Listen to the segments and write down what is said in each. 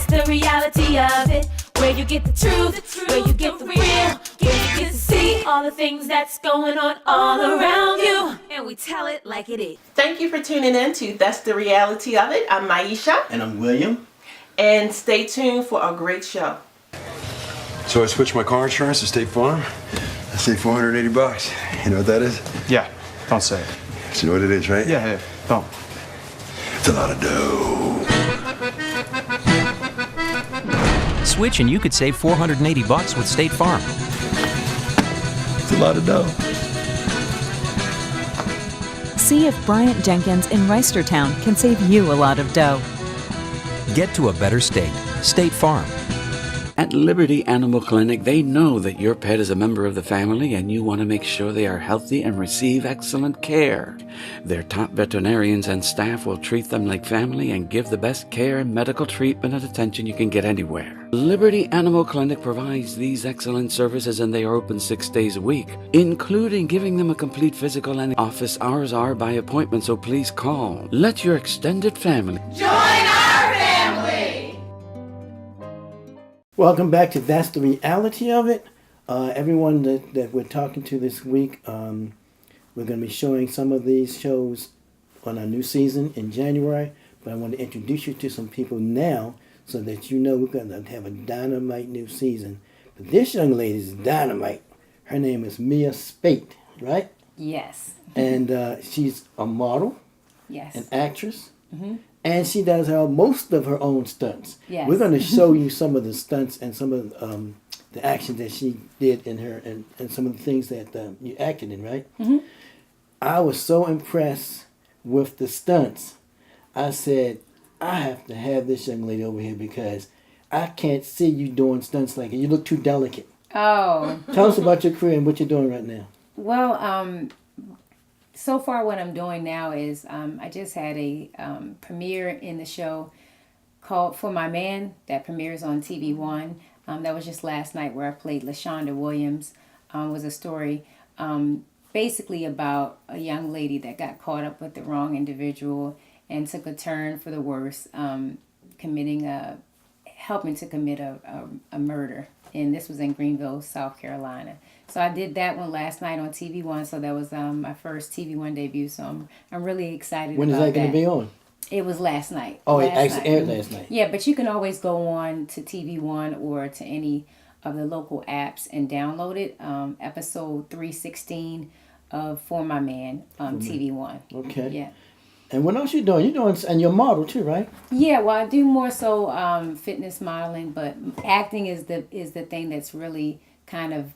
That's the reality of it. Where you get the truth, where you get the real, where you get to see all the things that's going on all around you. And we tell it like it is. Thank you for tuning in to That's the Reality of It. I'm Maisha. And I'm William. And stay tuned for a great show. So I switched my car insurance to State Farm. I saved $480. You know what that is? Yeah, don't say it. So you know what it is, right? Yeah, don't. It's a lot of dough. Switch and you could save $480 with State Farm. It's a lot of dough. See if Bryant Jenkins in Reisterstown can save you a lot of dough. Get to a better state. State Farm. At Liberty Animal Clinic, they know that your pet is a member of the family and you want to make sure they are healthy and receive excellent care. Their top veterinarians and staff will treat them like family and give the best care and medical treatment and attention you can get anywhere. Liberty Animal Clinic provides these excellent services and they are open 6 days a week, including giving them a complete physical, and office hours are by appointment, so please call. Let your extended family Join our family! Welcome back to That's the Reality of It. Everyone that we're talking to this week, we're going to be showing some of these shows on our new season in January. But I want to introduce you to some people now so that you know we're going to have a dynamite new season. But this young lady is dynamite. Her name is Mia Spate, right? Yes. And she's a model, Yes. an actress, and she does most of her own stunts. Yes. We're going to show you some of the stunts and some of the action that she did in her and some of the things that you acted in, right? I was so impressed with the stunts. I said, I have to have this young lady over here because I can't see you doing stunts like it. You look too delicate. Oh. Tell us about your career and what you're doing right now. Well, so far what I'm doing now is I just had a premiere in the show called For My Man that premieres on TV One. That was just last night where I played LaShonda Williams. Was a story basically about a young lady that got caught up with the wrong individual and took a turn for the worse, helping to commit a murder. And this was in Greenville, South Carolina. So I did that one last night on TV One. So that was my first TV One debut. So I'm really excited When is about that going to be on? It was last night. Oh, it Last actually night. aired last night. Yeah, but you can always go on to TV One or to any of the local apps and download it. Episode 316 of For My Man on TV One. Okay. Yeah. And what else you doing? You're doing, and you're a model too, right? Yeah, well, I do more so fitness modeling, but acting is the thing that's really kind of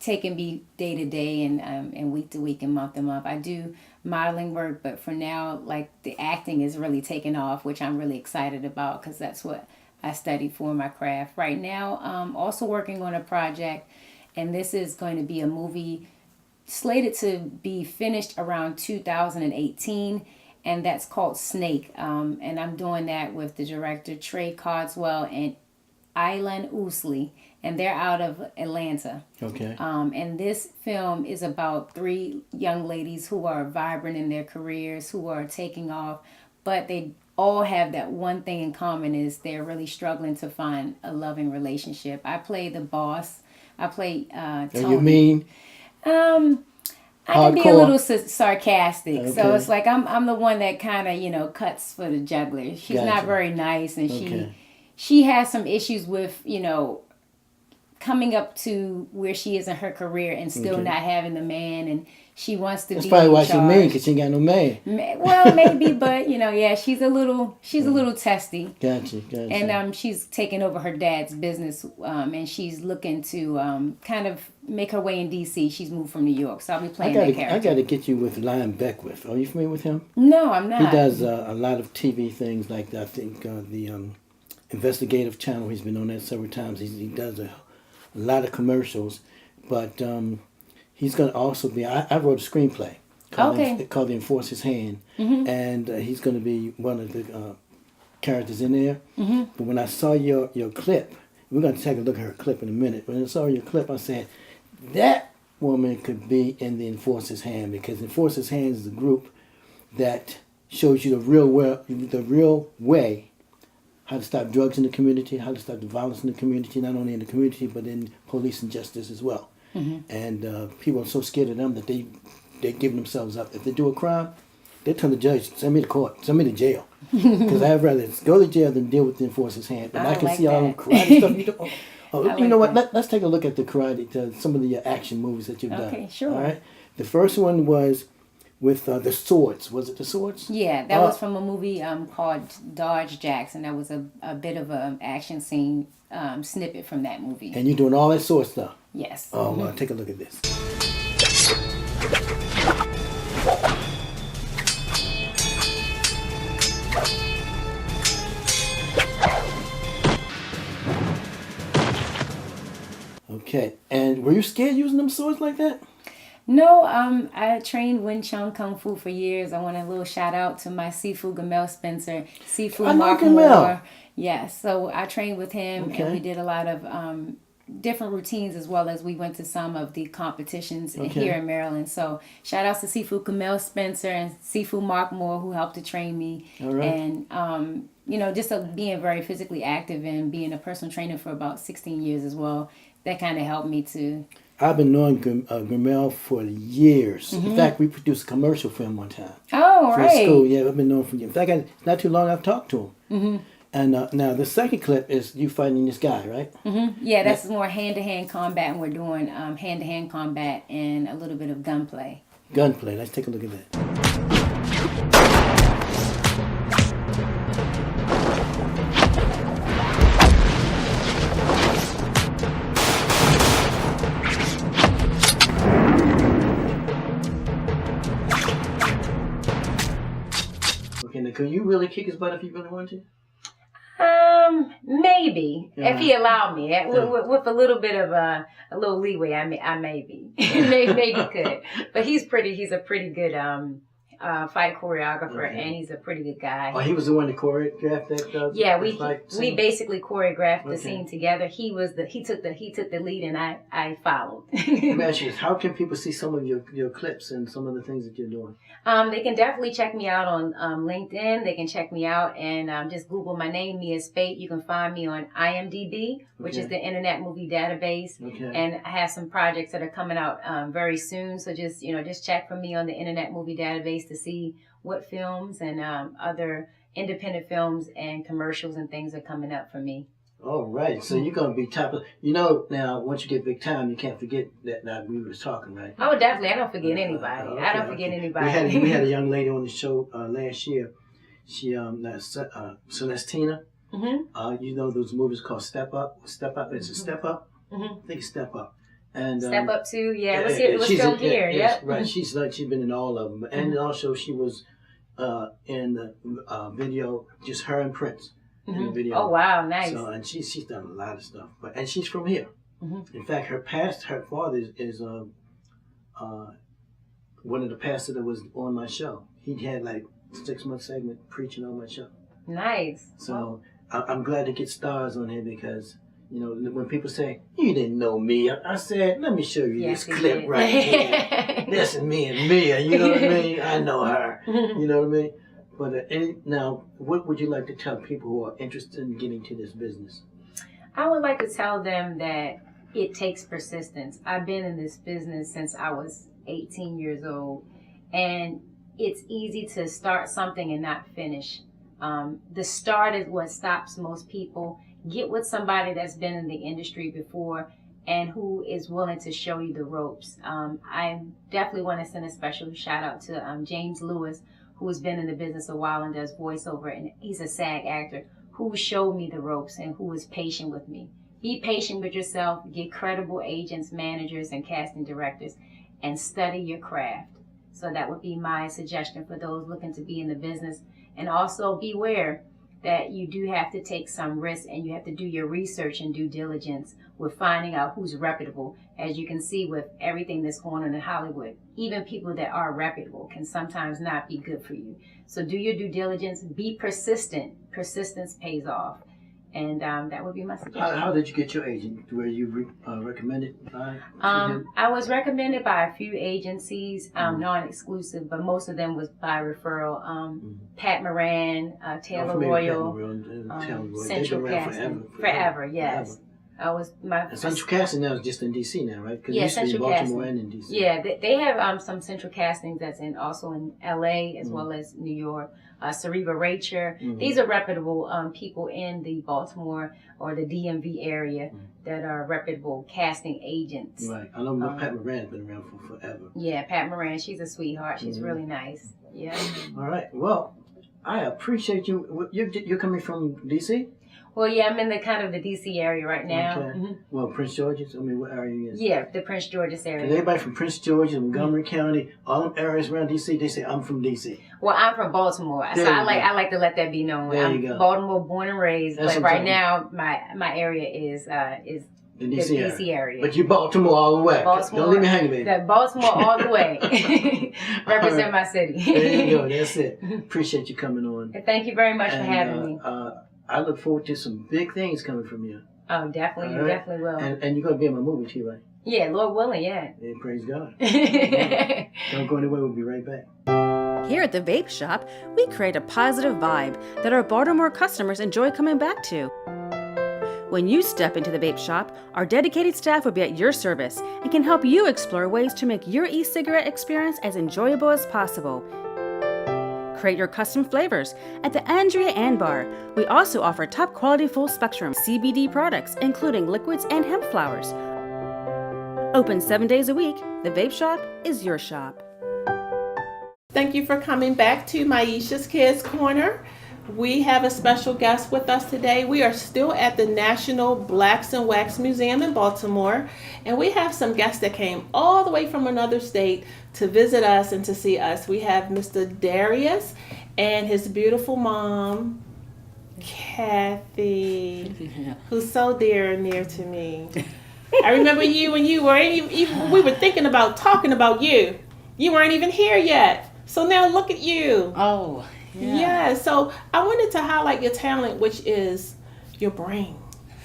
taking me day to day and week to week and month to month. I do modeling work, but for now, like the acting is really taking off, which I'm really excited about because that's what I studied for my craft. Right now, also working on a project, and this is going to be a movie slated to be finished around 2018. And that's called Snake. And I'm doing that with the director Trey Codswell and Eileen Ousley. And they're out of Atlanta. Okay. And this film is about 3 young ladies who are vibrant in their careers, who are taking off. But they all have that one thing in common is they're really struggling to find a loving relationship. I play the boss. I play Tony. And you mean? I can be a Hardcore. little sarcastic, so Okay. it's like I'm the one that kind of cuts for the juggler. She's Gotcha. not very nice, and Okay. she has some issues with coming up to where she is in her career and still Okay. not having the man, and she wants to That's be probably in why she charge. mean, because she ain't got no man. Well, maybe, but yeah, she's a little testy. Gotcha. And she's taking over her dad's business, and she's looking to kind of make her way in D.C. She's moved from New York, so I'll be playing that character. I got to get you with Lion Beckwith. Are you familiar with him? No, I'm not. He does a lot of TV things like that. I think the investigative channel, he's been on that several times. He does a lot of commercials, but he's going to also be, I wrote a screenplay called The Enforcer's Hand, and he's going to be one of the characters in there. But when I saw your clip, we're going to take a look at her clip in a minute. When I saw your clip, I said, that woman could be in The Enforcer's Hand, because Enforcer's Hand is a group that shows you the real way how to stop drugs in the community, how to stop the violence in the community, not only in the community but in police and justice as well. And people are so scared of them that they give themselves up. If they do a crime, they tell the judge, send me to court, send me to jail. Because I'd rather go to jail than deal with the enforcer's hand. And I can like see all that. the karate stuff you do. You like know what? that. Let's take a look at the karate, some of the action movies that you've done. Okay, sure. All right. The first one was with the swords. Was it the swords? Yeah, that was from a movie called Dodge Jackson. That was a bit of an action scene snippet from that movie. And you're doing all that sword stuff. Yes. Oh, well, take a look at this. Okay, and were you scared using them swords like that? No, I trained Wing Chun Kung Fu for years. I want a little shout out to my Sifu Gamel Spencer, Sifu I know Mark Gamel. Moore. Yes, so I trained with him, Okay. and we did a lot of different routines, as well as we went to some of the competitions here in Maryland. So shout outs to Sifu Gamel Spencer and Sifu Mark Moore, who helped to train me. All right. And just being very physically active and being a personal trainer for about 16 years as well. That kind of helped me to. I've been knowing Grimel for years. In fact, we produced a commercial for him one time. Oh, For right. school, yeah, I've been knowing for years. In fact, it's not too long I've talked to him. And now the second clip is you fighting this guy, right? Yeah, that's more hand-to-hand combat, and we're doing hand-to-hand combat and a little bit of gunplay. Gunplay. Let's take a look at that. Okay, now can you really kick his butt if you really want to? Maybe if he allowed me, with a little bit of a little leeway, I maybe maybe could. But he's a pretty good fight choreographer, and he's a pretty good guy. Oh, he was the one that choreographed that. Yeah, that fight we scene? basically choreographed the Okay. scene together. He took the lead, and I followed. Let me ask you this: how can people see some of your clips and some of the things that you're doing? They can definitely check me out on LinkedIn. They can check me out and just Google my name, Mia Spate. You can find me on IMDb, which is the Internet Movie Database. Okay. And I have some projects that are coming out very soon. So just check for me on the Internet Movie Database to see what films and other independent films and commercials and things are coming up for me. All right, so you're gonna be top of. Now once you get big time, you can't forget that we was talking, right? Oh, definitely. I don't forget anybody. I don't forget anybody. We had a young lady on the show last year. She Celestina. You know those movies called Step Up. Step Up. It's a Step Up. I think it's Step Up. And Step Up too. Yeah, it was filmed here. Yep. Right. She's been in all of them, and also she was in the video, just her and Prince. In the video. Oh wow, nice. So, and she's done a lot of stuff, and she's from here. In fact, her father is one of the pastors that was on my show. He had like 6-month segment preaching on my show. Nice. So I'm glad to get stars on here because when people say you didn't know me, I said let me show you this clip right here. This is me and Mia. You know what I mean? I know her. You know what I mean? But now, what would you like to tell people who are interested in getting to this business? I would like to tell them that it takes persistence. I've been in this business since I was 18 years old, and it's easy to start something and not finish. The start is what stops most people. Get with somebody that's been in the industry before and who is willing to show you the ropes. I definitely want to send a special shout out to James Lewis, who has been in the business a while and does voiceover, and he's a SAG actor who showed me the ropes and who was patient with me. Be patient with yourself, get credible agents, managers, and casting directors, and study your craft. So that would be my suggestion for those looking to be in the business. And also beware that you do have to take some risks and you have to do your research and due diligence with finding out who's reputable. As you can see with everything that's going on in Hollywood, even people that are reputable can sometimes not be good for you. So do your due diligence, be persistent. Persistence pays off. And that would be my suggestion. How did you get your agent? Were you recommended by? I was recommended by a few agencies, non-exclusive, but most of them was by referral. Pat Moran, Taylor Royal, Central Casting. Forever, yes. I was my Central Casting now is just in DC now, right? Yeah, Central Casting. Baltimore and in DC. Yeah, they have some Central Castings that's also in LA as well as New York. Cereva Racher. These are reputable people in the Baltimore or the DMV area that are reputable casting agents. Right. I know Pat Moran's been around for forever. Yeah, Pat Moran. She's a sweetheart. She's really nice. Yeah. All right. Well, I appreciate you. You're coming from DC? Well, yeah, I'm in the kind of the DC area right now. Okay. Well, Prince George's? I mean, what area are you in? Yeah, the Prince George's area. And everybody from Prince George's, Montgomery County, all them areas around DC, they say, I'm from DC. Well, I'm from Baltimore, so I like to let that be known. There I'm you go. Baltimore born and raised, That's but what right I'm now my area is the the DC area. But you Baltimore all the way. Baltimore, Don't leave me hanging, baby. The Baltimore all the way. Represent my city. There you go. That's it. Appreciate you coming on. And thank you very much for having me. I look forward to some big things coming from you. Oh, definitely. All You right? definitely will. And you're going to be in my movie too, right? Yeah, Lord willing, yeah. Yeah, praise God. Don't go anywhere. We'll be right back. Here at the Vape Shop, we create a positive vibe that our Baltimore customers enjoy coming back to. When you step into the Vape Shop, our dedicated staff will be at your service and can help you explore ways to make your e-cigarette experience as enjoyable as possible. Create your custom flavors at the Andrea Ann Bar. We also offer top quality full spectrum CBD products, including liquids and hemp flowers. Open 7 days a week, the Vape Shop is your shop. Thank you for coming back to Maisha's Kids Corner. We have a special guest with us today. We are still at the National Blacks and Wax Museum in Baltimore, and we have some guests that came all the way from another state to visit us and to see us. We have Mr. Darius and his beautiful mom, Kathy, who's so dear and near to me. I remember you when you were even we were thinking about talking about you. You weren't even here yet. So now look at you. Oh, yeah. Yeah, so I wanted to highlight your talent, which is your brain.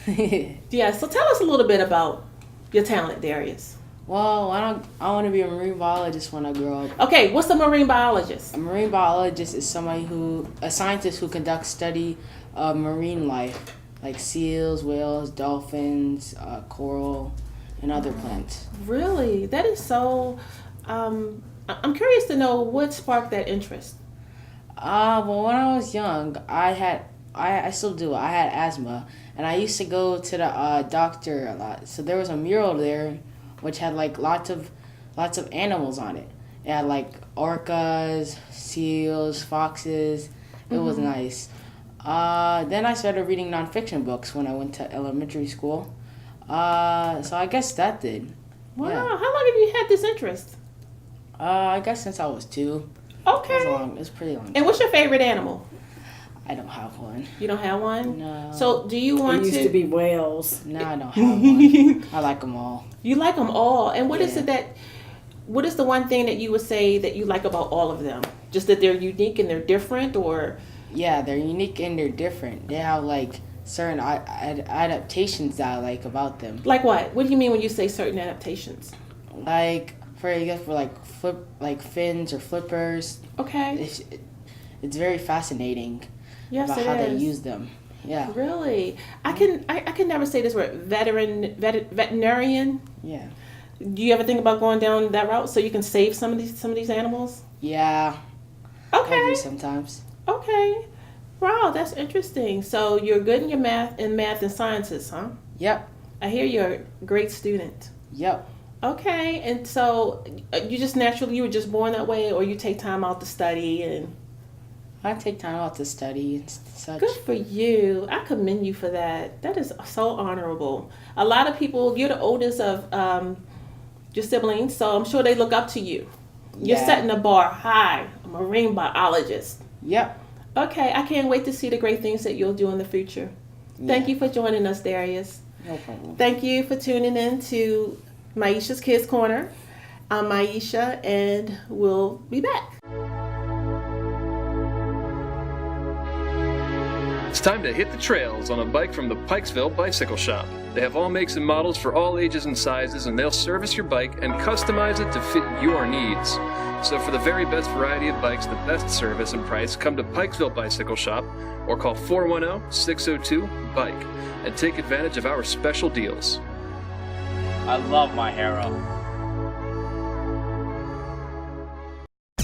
Yeah, so tell us a little bit about your talent, Darius. Well, I want to be a marine biologist when I grow up. Okay, what's a marine biologist? A marine biologist is a scientist who conducts study of marine life, like seals, whales, dolphins, coral, and other plants. Really? That is so... I'm curious to know what sparked that interest. Well, when I was young, I still do. I had asthma, and I used to go to the doctor a lot. So there was a mural there, which had like lots of animals on it. It had like orcas, seals, foxes. It was nice. Then I started reading nonfiction books when I went to elementary school. So I guess that did. Wow, Yeah. How long have you had this interest? I guess since I was 2. Okay. It's pretty long. And what's your favorite animal? I don't have one. You don't have one? No. So do you want It used to be whales. No, I don't have one. I like them all. You like them all. And what is Yeah. what is the one thing that you would say that you like about all of them? Just that they're unique and they're different, or? Yeah, they're unique and they're different. They have like certain adaptations that I like about them. Like what? What do you mean when you say certain adaptations? Like for like fins or flippers. Okay. It's very fascinating. Yes, about it how is. they use them. Yeah. Really? I can never say this word. Veterinarian. Yeah. Do you ever think about going down that route so you can save some of these animals? Yeah. Okay. I do sometimes. Okay. Wow, that's interesting. So you're good in your math and sciences, huh? Yep. I hear you're a great student. Yep. Okay, and so you were just born that way, or you take time out to study and... I take time out to study and such. Good for you. I commend you for that. That is so honorable. A lot of people, you're the oldest of your siblings, so I'm sure they look up to you. You're setting the bar high, a marine biologist. Yep. Okay, I can't wait to see the great things that you'll do in the future. Yeah. Thank you for joining us, Darius. No problem. Thank you for tuning in to Maisha's Kids Corner. I'm Maisha, and we'll be back. It's time to hit the trails on a bike from the Pikesville Bicycle Shop. They have all makes and models for all ages and sizes, and they'll service your bike and customize it to fit your needs. So for the very best variety of bikes, the best service and price, come to Pikesville Bicycle Shop or call 410-602-BIKE and take advantage of our special deals. I love my Hero.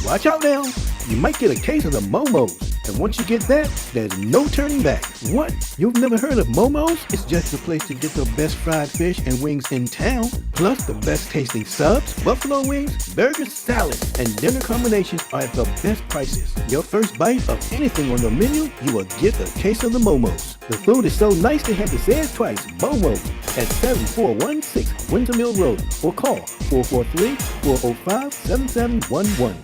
Watch out now. You might get a case of the Momos. And once you get that, there's no turning back. What? You've never heard of Momos? It's just a place to get the best fried fish and wings in town, plus the best tasting subs, buffalo wings, burgers, salads, and dinner combinations are at the best prices. Your first bite of anything on the menu, you will get a case of the Momos. The food is so nice they have to say it twice. Momos at 7416 Windsor Mill Road or call 443-405-7711.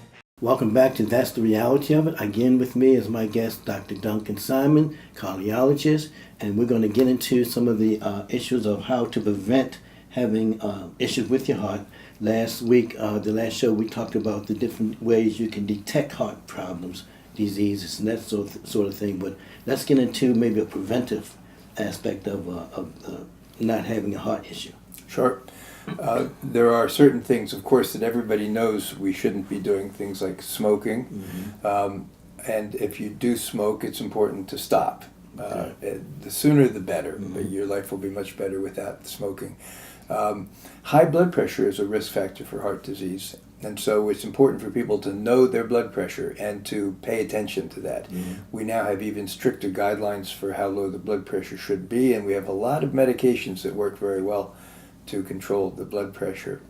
Welcome back to That's the Reality of It. Again with me is my guest, Dr. Duncan Simon, cardiologist, and we're going to get into some of the issues of how to prevent having issues with your heart. Last week, the last show, we talked about the different ways you can detect heart problems, diseases, and that sort of thing, but let's get into maybe a preventive aspect of not having a heart issue. Sure. There are certain things, of course, that everybody knows we shouldn't be doing, things like smoking. Mm-hmm. And if you do smoke, it's important to stop. The sooner the better. Mm-hmm. Your life will be much better without smoking. High blood pressure is a risk factor for heart disease. And so it's important for people to know their blood pressure and to pay attention to that. Mm-hmm. We now have even stricter guidelines for how low the blood pressure should be, and we have a lot of medications that work very well to control the blood pressure.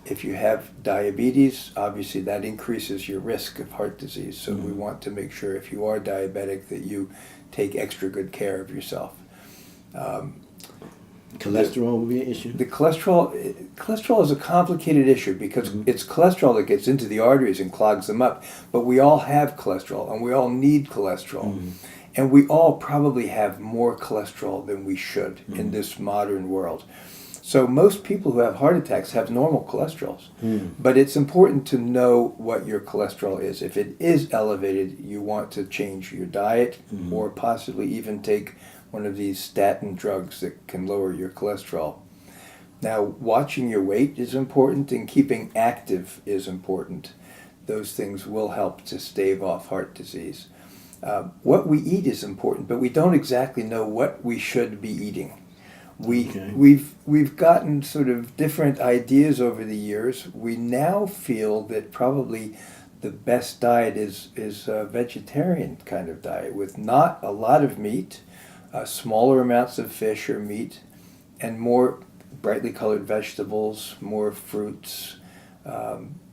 If you have diabetes, obviously that increases your risk of heart disease. So we want to make sure if you are diabetic that you take extra good care of yourself. Cholesterol will be an issue? The cholesterol is a complicated issue because it's cholesterol that gets into the arteries and clogs them up. But we all have cholesterol and we all need cholesterol. And we all probably have more cholesterol than we should in this modern world. So most people who have heart attacks have normal cholesterols. But it's important to know what your cholesterol is. If it is elevated, you want to change your diet or possibly even take one of these statin drugs that can lower your cholesterol. Now, watching your weight is important and keeping active is important. Those things will help to stave off heart disease. What we eat is important, but we don't exactly know what we should be eating. We've gotten sort of different ideas over the years. We now feel that probably the best diet is a vegetarian kind of diet with not a lot of meat, smaller amounts of fish or meat, and more brightly colored vegetables, more fruits,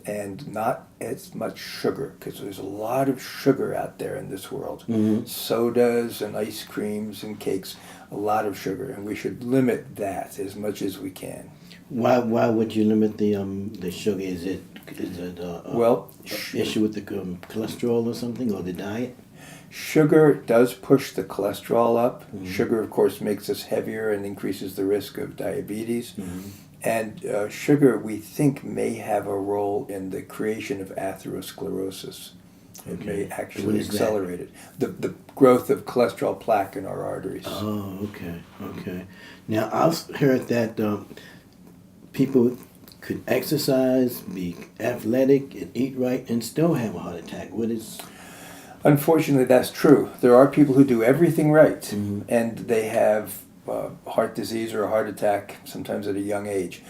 and not as much sugar, because there's a lot of sugar out there in this world. Sodas and ice creams and cakes, a lot of sugar, and we should limit that as much as we can. Why would you limit the sugar? Is it issue with the cholesterol or something, or the diet? Sugar does push the cholesterol up. Sugar, of course, makes us heavier and increases the risk of diabetes. And sugar, we think, may have a role in the creation of atherosclerosis. It may actually accelerate it. The growth of cholesterol plaque in our arteries. Oh, okay. Now, I've heard that people could exercise, be athletic, and eat right, and still have a heart attack. Unfortunately, that's true. There are people who do everything right, and they have heart disease or a heart attack, sometimes at a young age.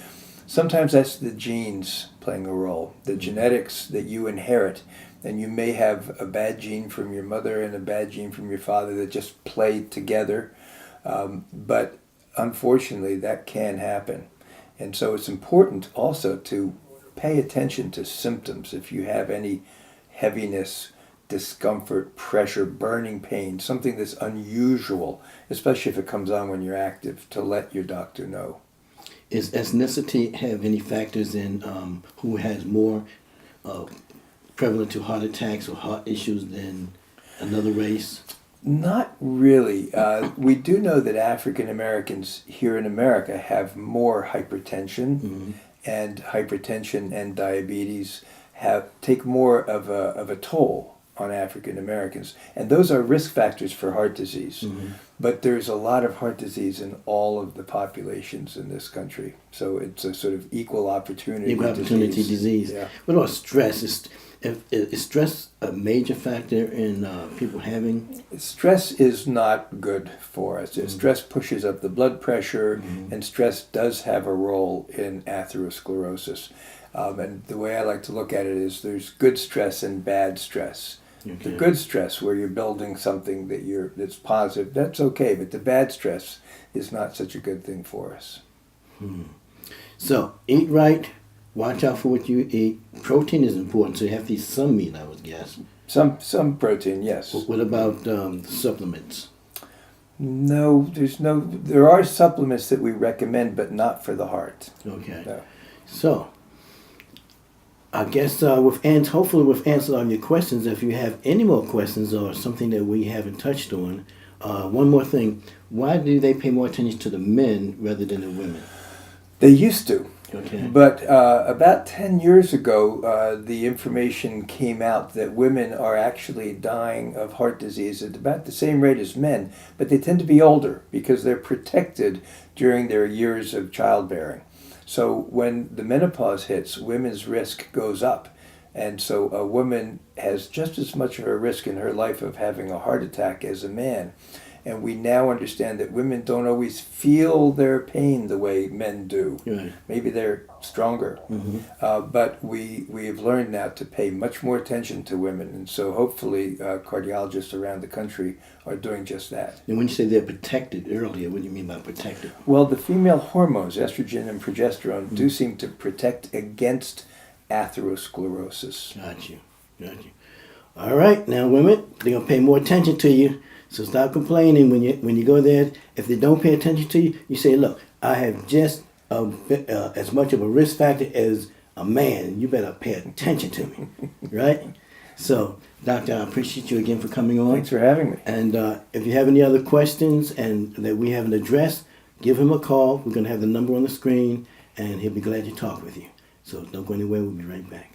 Sometimes that's the genes playing a role, the genetics that you inherit. And you may have a bad gene from your mother and a bad gene from your father that just play together. But unfortunately, that can happen. And so it's important also to pay attention to symptoms. If you have any heaviness, discomfort, pressure, burning pain, something that's unusual, especially if it comes on when you're active, to let your doctor know. Does ethnicity have any factors in who has more prevalent to heart attacks or heart issues than another race? Not really. We do know that African Americans here in America have more hypertension, and hypertension and diabetes take more of a toll on African Americans. And those are risk factors for heart disease. But there's a lot of heart disease in all of the populations in this country. So it's a sort of equal opportunity disease. Yeah. What about stress? Is stress a major factor in people having? Stress is not good for us. Stress pushes up the blood pressure, and stress does have a role in atherosclerosis. And the way I like to look at it is there's good stress and bad stress. The good stress, where you're building something that's positive, that's okay. But the bad stress is not such a good thing for us. So eat right. Watch out for what you eat. Protein is important, so you have to eat some meat, I would guess. Some protein, yes. What about supplements? No, there are supplements that we recommend, but not for the heart. Okay. No. So, I guess hopefully we've answered all your questions. If you have any more questions or something that we haven't touched on, one more thing. Why do they pay more attention to the men rather than the women? They used to. Okay. But about 10 years ago, the information came out that women are actually dying of heart disease at about the same rate as men, but they tend to be older because they're protected during their years of childbearing. So when the menopause hits, women's risk goes up. And so a woman has just as much of a risk in her life of having a heart attack as a man. And we now understand that women don't always feel their pain the way men do. Right. Maybe they're stronger. But we have learned now to pay much more attention to women. And so hopefully cardiologists around the country are doing just that. And when you say they're protected earlier, what do you mean by protected? Well, the female hormones, estrogen and progesterone, do seem to protect against atherosclerosis. Got you. All right, now women, they're going to pay more attention to you. So stop complaining when you go there. If they don't pay attention to you, you say, look, I have just as much of a risk factor as a man, and you better pay attention to me, right? So, Doctor, I appreciate you again for coming on. Thanks for having me. And if you have any other questions and that we haven't addressed, give him a call. We're going to have the number on the screen, and he'll be glad to talk with you. So don't go anywhere. We'll be right back.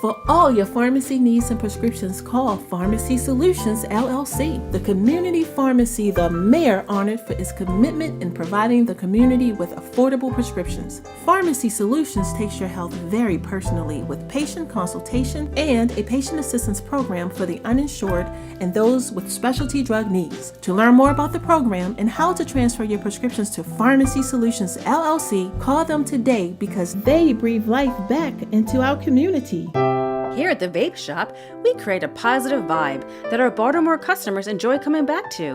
For all your pharmacy needs and prescriptions, call Pharmacy Solutions, LLC, the community pharmacy the mayor honored for its commitment in providing the community with affordable prescriptions. Pharmacy Solutions takes your health very personally with patient consultation and a patient assistance program for the uninsured and those with specialty drug needs. To learn more about the program and how to transfer your prescriptions to Pharmacy Solutions, LLC, call them today because they breathe life back into our community. Here at the Vape Shop, we create a positive vibe that our Baltimore customers enjoy coming back to.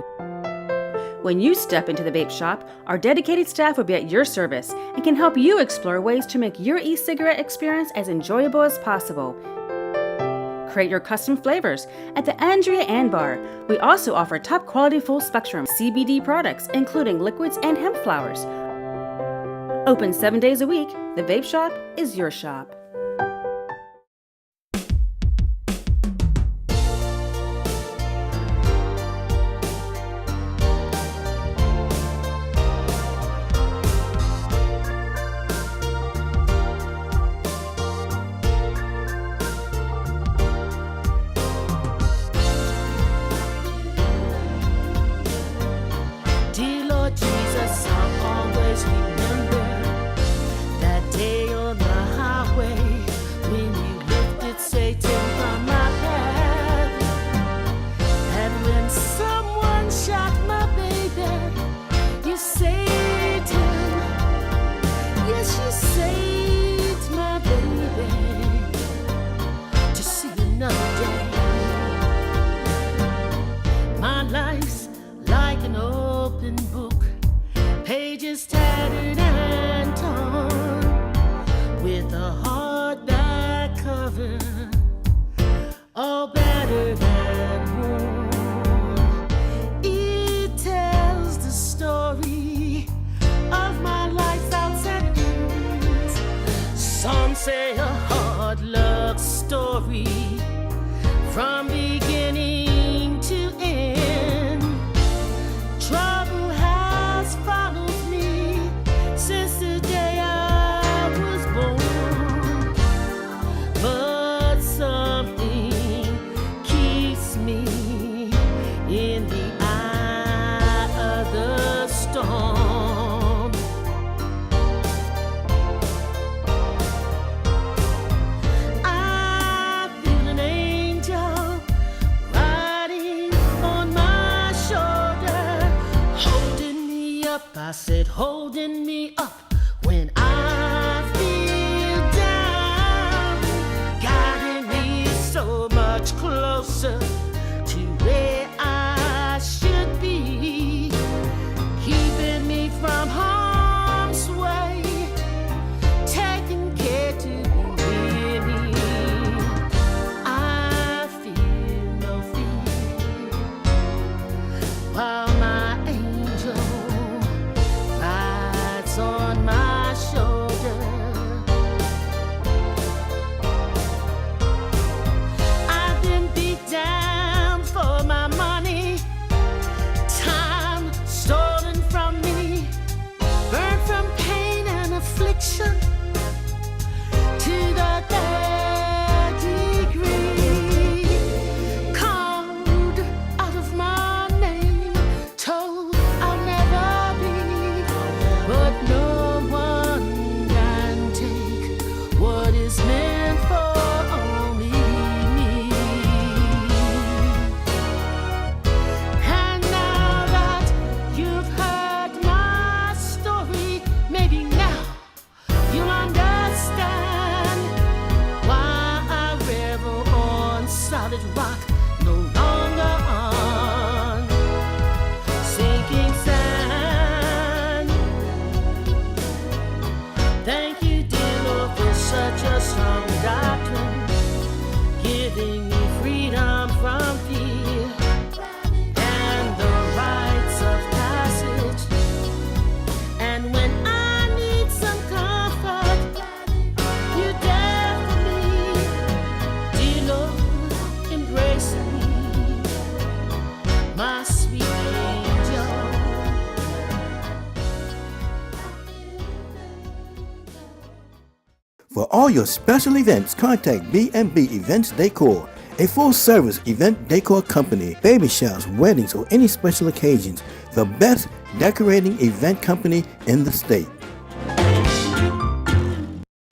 When you step into the Vape Shop, our dedicated staff will be at your service and can help you explore ways to make your e-cigarette experience as enjoyable as possible. Create your custom flavors at the Andrea Ann Bar. We also offer top quality full spectrum CBD products, including liquids and hemp flowers. Open 7 days a week, the Vape Shop is your shop. Dear Lord Jesus, I'll always remember that day on the highway when you lifted Satan from my path. And when someone shot my baby, you saved him. Yes, you saved my baby to see another day. My life's like an open book, pages tattered and torn, with a hardback cover, all battered and worn. It tells the story of my life's outs and ins. Some say a hard luck story from beginning to end. Trouble has followed me since the day I was born, but something keeps Thank you, dear Lord, for such a strong doctrine, giving me freedom from fear and the rites of passage. And when I need some comfort, you dare me, dear Lord, embrace me, my sweet angel. For all your special events, contact B&B Events Decor, a full-service event decor company. Baby showers, weddings, or any special occasions. The best decorating event company in the state.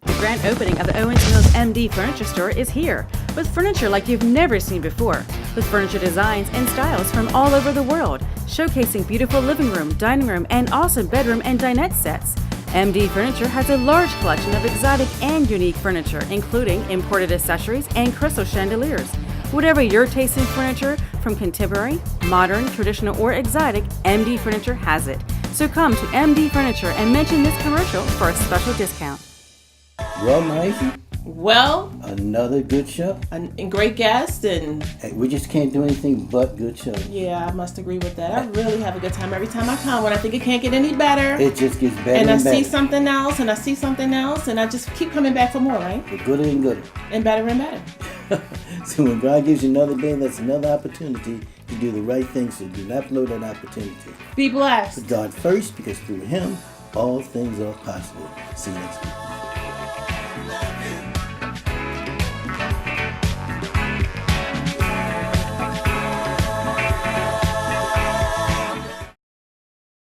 The grand opening of the Owens Mills MD Furniture Store is here, with furniture like you've never seen before, with furniture designs and styles from all over the world, showcasing beautiful living room, dining room, and awesome bedroom and dinette sets. MD Furniture has a large collection of exotic and unique furniture, including imported accessories and crystal chandeliers. Whatever your taste in furniture, from contemporary, modern, traditional, or exotic, MD Furniture has it. So come to MD Furniture and mention this commercial for a special discount. Well, Maisie, Well, another good show. and great guest, and Hey, we just can't do anything but good shows. yeah, I must agree with that. I really have a good time every time I come. When I think it can't get any better, It just gets better and I and better. see something else, and I see something else, and I just keep coming back for more, right? Get gooder and gooder. And better and better. So when God gives you another day, that's another opportunity to do the right thing. So do not blow that opportunity. Be blessed. Put God first, because through Him, all things are possible. See you next week.